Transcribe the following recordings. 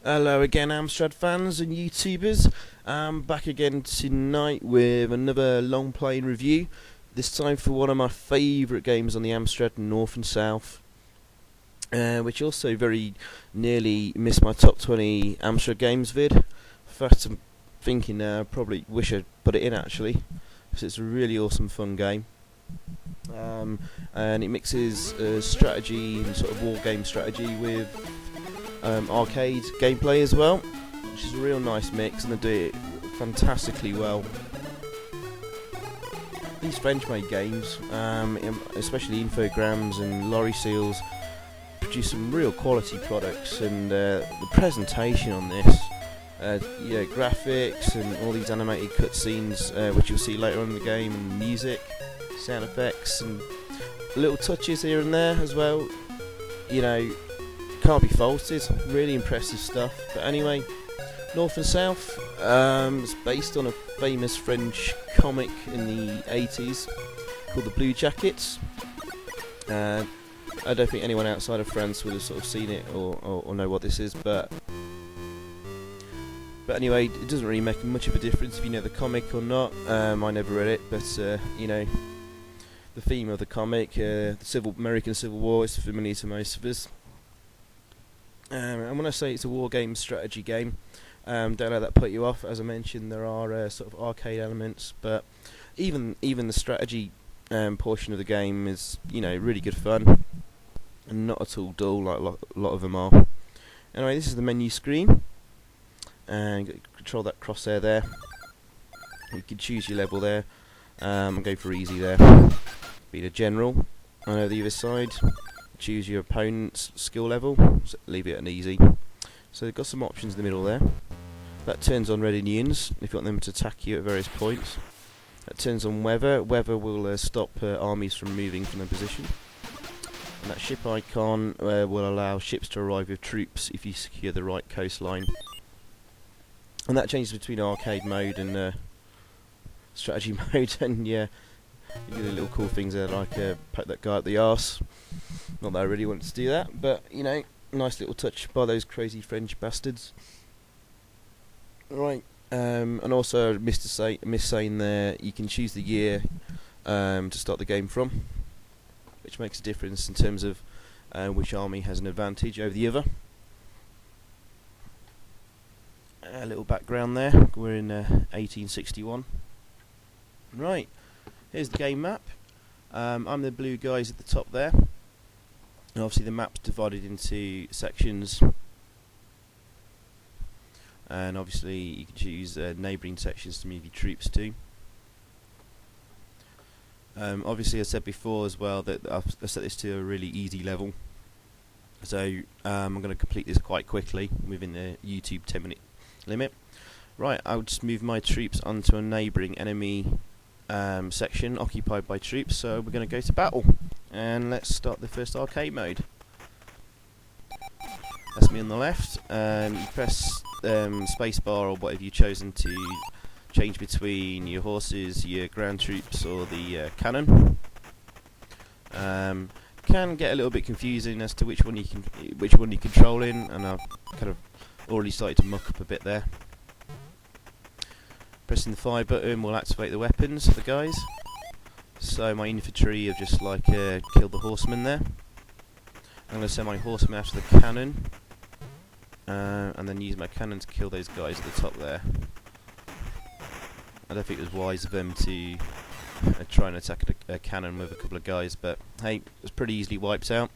Hello again, Amstrad fans and YouTubers. I'm back again tonight with another Longplay review. This time for one of my favourite games on the Amstrad, North and South, which also very nearly missed my top 20 Amstrad games vid. In fact, I'm thinking now, I probably wish I'd put it in actually, because it's a really awesome, fun game. And it mixes strategy and sort of war game strategy with arcade gameplay as well, which is a real nice mix, and they do it fantastically well. These French-made games, especially Infogrames and Lorry Seals, produce some real quality products, and the presentation on this, graphics and all these animated cutscenes, which you'll see later on in the game, and music, sound effects, and little touches here and there as well. Can't be faulted. Really impressive stuff. But anyway, North and South, it's based on a famous French comic in the 80s called The Blue Jackets. I don't think anyone outside of France would have sort of seen it or know what this is, but anyway, it doesn't really make much of a difference if you know the comic or not. I never read it, but the theme of the comic, the American Civil War, is familiar to most of us. And when I say it's a war game strategy game, don't let that put you off. As I mentioned, there are sort of arcade elements, but even the strategy portion of the game is really good fun and not at all dull like a lot of them are. Anyway, this is the menu screen, and you control that crosshair there. You can choose your level there. I'm going for easy there. Be the general. And over the other side, choose your opponent's skill level, so leave it at an easy. So they've got some options in the middle there. That turns on red Indians if you want them to attack you at various points. That turns on weather. Weather will stop armies from moving from their position. And that ship icon will allow ships to arrive with troops if you secure the right coastline. And that changes between arcade mode and strategy mode. And yeah, you do little cool things there, like poke that guy up the arse. Not that I really wanted to do that, but nice little touch by those crazy French bastards. Right, and also I missed saying there, you can choose the year to start the game from, which makes a difference in terms of which army has an advantage over the other. A little background there, we're in 1861. Right, here's the game map. I'm the blue guys at the top there. And obviously the map's divided into sections, and obviously you can choose neighbouring sections to move your troops to. Obviously, I said before as well that I've set this to a really easy level, so I'm going to complete this quite quickly within the YouTube 10-minute limit. Right, I'll just move my troops onto a neighbouring enemy section occupied by troops, so we're going to go to battle. And let's start the first arcade mode. That's me on the left. You press spacebar or whatever you've chosen to change between your horses, your ground troops, or the cannon. Can get a little bit confusing as to which one you're controlling, and I've kind of already started to muck up a bit there. Pressing the fire button will activate the weapons for the guys. So my infantry have just killed the horsemen there. I'm going to send my horsemen after the cannon, and then use my cannon to kill those guys at the top there. I don't think it was wise of them to try and attack a cannon with a couple of guys, but hey, it was pretty easily wiped out.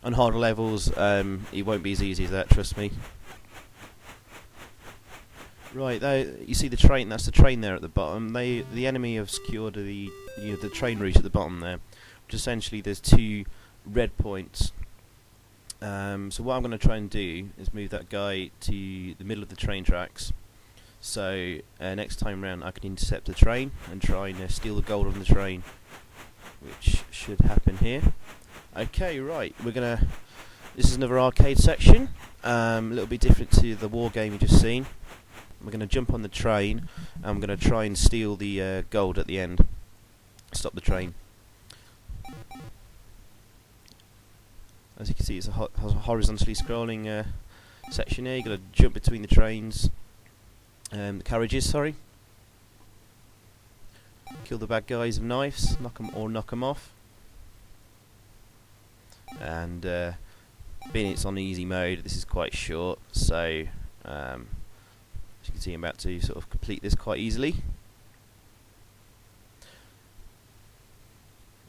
On harder levels, it won't be as easy as that, trust me. Right, there you see the train. That's the train there at the bottom. The enemy have secured the train route at the bottom there, which essentially there's two red points. So what I'm going to try and do is move that guy to the middle of the train tracks. So next time round, I can intercept the train and try and steal the gold on the train, which should happen here. Okay, right. This is another arcade section. A little bit different to the war game you just seen. We're going to jump on the train, and I'm going to try and steal the gold at the end. Stop the train. As you can see, it's a horizontally scrolling section here. You've got to jump between the trains, the carriages, sorry. Kill the bad guys with knives, knock them off. And being it's on easy mode, this is quite short, so as you can see, I'm about to sort of complete this quite easily.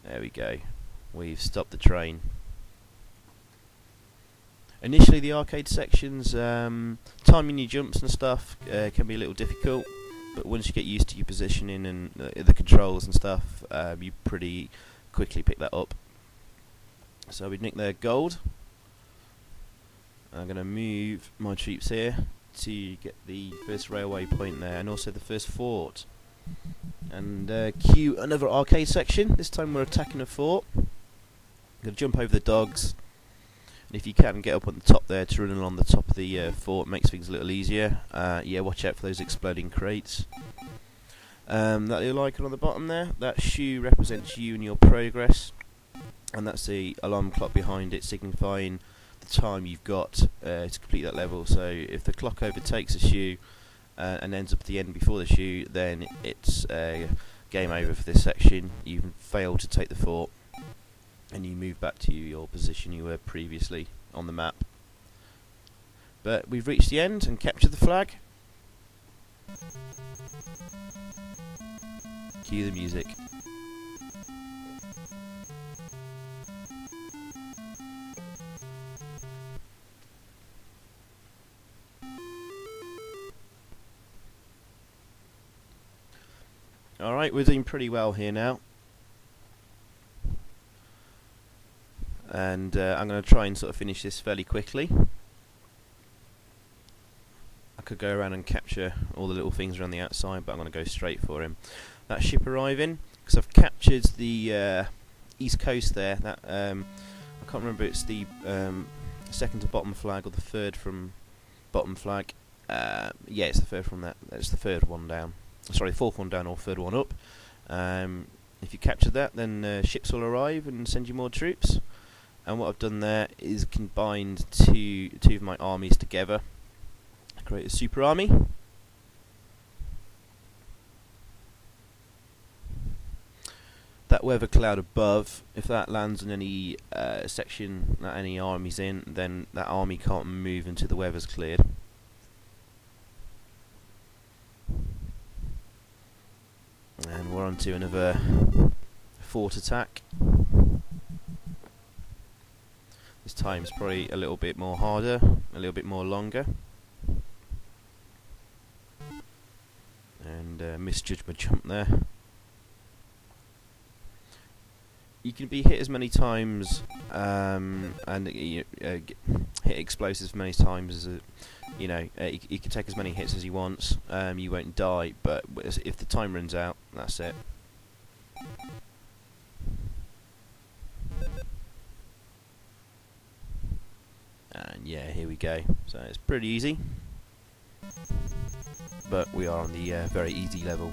There we go. We've stopped the train. Initially, the arcade sections, timing your jumps and stuff can be a little difficult, but once you get used to your positioning and the controls and stuff, you pretty quickly pick that up. So we nick their gold. I'm going to move my troops here to get the first railway point there, and also the first fort. And cue another arcade section. This time we're attacking a fort. I'm going to jump over the dogs. And if you can get up on the top there to run along the top of the fort, makes things a little easier. Yeah, watch out for those exploding crates. That little icon on the bottom there, that shoe represents you and your progress. And that's the alarm clock behind it, signifying the time you've got to complete that level. So if the clock overtakes a shoe and ends up at the end before the shoe, then it's game over for this section. You've failed to take the fort, and you move back to your position you were previously on the map. But we've reached the end and captured the flag. Cue the music. Alright, we're doing pretty well here now. And I'm going to try and sort of finish this fairly quickly. I could go around and capture all the little things around the outside, but I'm going to go straight for him. That ship arriving, because I've captured the east coast there. That I can't remember if it's the second to bottom flag or the third from bottom flag. Yeah, it's the third from that. It's the third one down. Sorry, fourth one down or third one up. If you capture that, then ships will arrive and send you more troops. And what I've done there is combined two of my armies together, create a super army. That weather cloud above, if that lands in any section that any army's in, then that army can't move until the weather's cleared. And we're on to another fort attack. This time's probably a little bit more harder, a little bit more longer. And misjudged my jump there. You can be hit as many times and hit explosives as many times as you can take as many hits as you want. You won't die, but if the time runs out, that's it. And yeah, here we go. So it's pretty easy, but we are on the very easy level.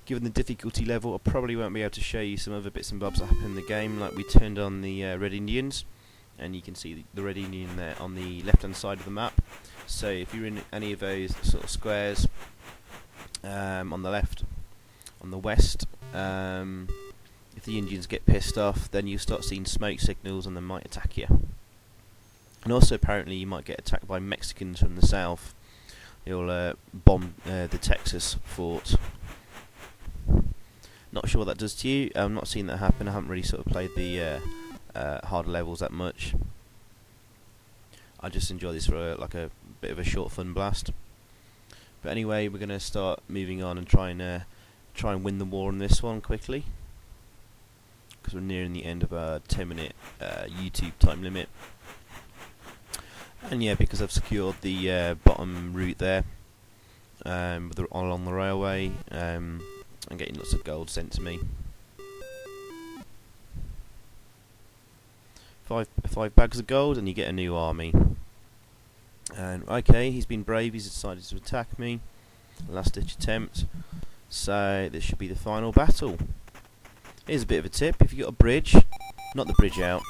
Given the difficulty level, I probably won't be able to show you some other bits and bobs that happen in the game. Like, we turned on the Red Indians, and you can see the Red Indian there on the left hand side of the map. So if you're in any of those sort of squares on the left, on the west, if the Indians get pissed off, then you start seeing smoke signals and they might attack you. And also apparently you might get attacked by Mexicans from the south. They'll bomb the Texas fort. Not sure what that does to you. I've not seen that happen. I haven't really sort of played the harder levels that much. I just enjoy this for like a bit of a short fun blast. But anyway, we're going to start moving on and try and win the war on this one quickly, because we're nearing the end of our 10-minute YouTube time limit. And yeah, because I've secured the bottom route there along the railway, I'm getting lots of gold sent to me. Five bags of gold and you get a new army. And okay, he's been brave, he's decided to attack me. Last ditch attempt. So this should be the final battle. Here's a bit of a tip: if you've got a bridge, knock the bridge out.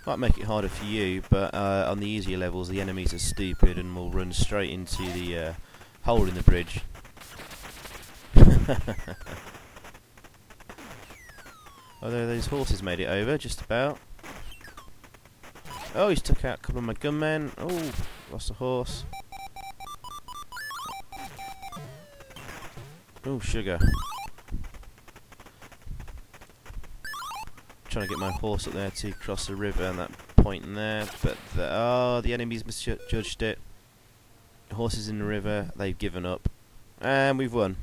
Might make it harder for you, but on the easier levels the enemies are stupid and will run straight into the hole in the bridge. Although those horses made it over, just about. Oh, he's took out a couple of my gunmen. Oh, lost a horse. Oh, sugar. Trying to get my horse up there to cross the river and that point in there, but the enemies misjudged it. The horse is in the river, they've given up, and we've won.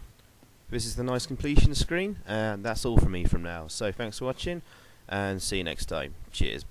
This is the nice completion screen, and that's all from me from now. So thanks for watching, and see you next time. Cheers.